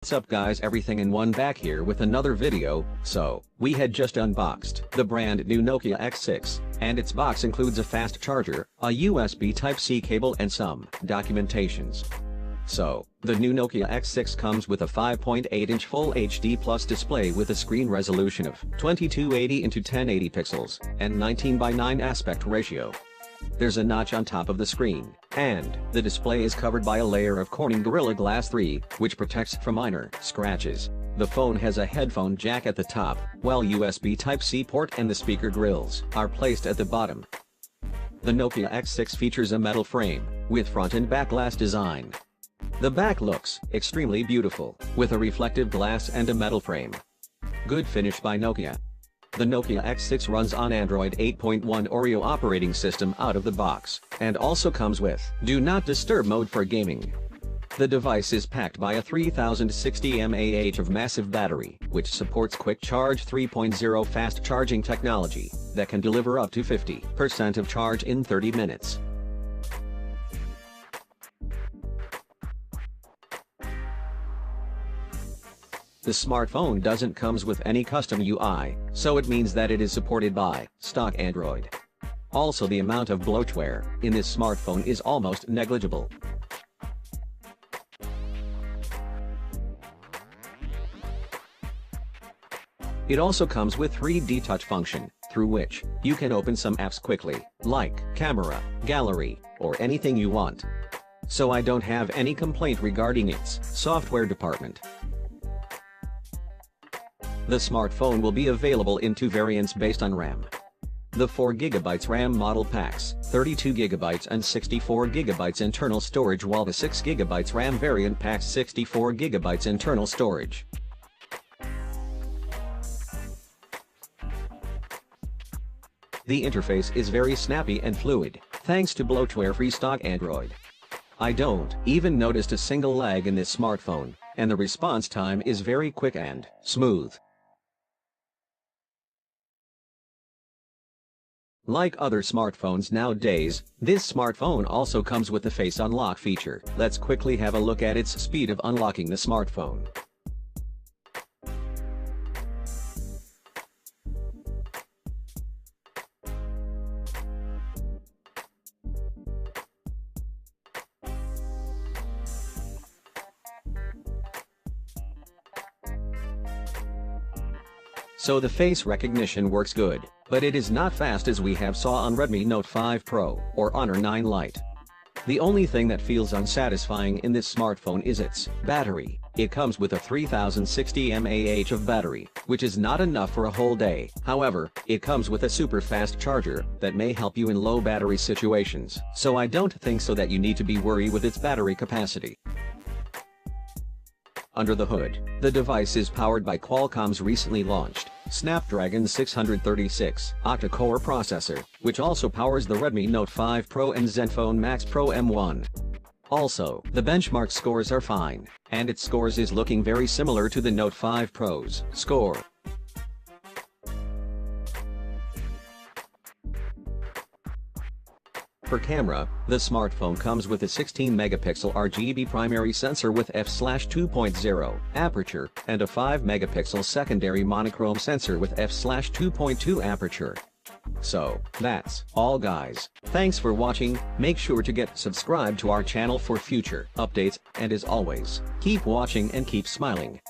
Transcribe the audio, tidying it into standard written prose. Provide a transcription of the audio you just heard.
What's up guys, everything in one back here with another video. So, we had just unboxed the brand new Nokia X6, and its box includes a fast charger, a USB Type-C cable and some documentations. So, the new Nokia X6 comes with a 5.8-inch Full HD Plus display with a screen resolution of 2280 x 1080 pixels and 19:9 aspect ratio. There's a notch on top of the screen, and the display is covered by a layer of Corning Gorilla Glass 3, which protects from minor scratches. The phone has a headphone jack at the top, while USB Type-C port and the speaker grills are placed at the bottom. The Nokia X6 features a metal frame, with front and back glass design. The back looks extremely beautiful, with a reflective glass and a metal frame. Good finish by Nokia. The Nokia X6 runs on Android 8.1 Oreo operating system out of the box, and also comes with Do Not Disturb mode for gaming. The device is packed by a 3060 mAh of massive battery, which supports Quick Charge 3.0 fast charging technology that can deliver up to 50% of charge in 30 minutes. The smartphone doesn't comes with any custom UI, so it means that it is supported by stock Android. Also, the amount of bloatware in this smartphone is almost negligible. It also comes with 3D touch function, through which you can open some apps quickly, like camera, gallery, or anything you want. So I don't have any complaint regarding its software department. The smartphone will be available in two variants based on RAM. The 4GB RAM model packs 32GB and 64GB internal storage, while the 6GB RAM variant packs 64GB internal storage. The interface is very snappy and fluid, thanks to bloatware-free stock Android. I don't even notice a single lag in this smartphone, and the response time is very quick and smooth. Like other smartphones nowadays, this smartphone also comes with the Face Unlock feature. Let's quickly have a look at its speed of unlocking the smartphone. So the face recognition works good, but it is not fast as we have saw on Redmi Note 5 Pro or Honor 9 Lite. The only thing that feels unsatisfying in this smartphone is its battery. It comes with a 3060 mAh of battery, which is not enough for a whole day. However, it comes with a super fast charger that may help you in low battery situations, so I don't think so that you need to be worried with its battery capacity. Under the hood, the device is powered by Qualcomm's recently launched Snapdragon 636 octa-core processor, which also powers the Redmi Note 5 Pro and Zenfone Max Pro M1. Also, the benchmark scores are fine, and its scores is looking very similar to the Note 5 Pro's score. For camera, the smartphone comes with a 16-megapixel RGB primary sensor with f/2.0 aperture and a 5-megapixel secondary monochrome sensor with f/2.2 aperture. So, that's all guys. Thanks for watching. Make sure to get subscribed to our channel for future updates, and as always, keep watching and keep smiling.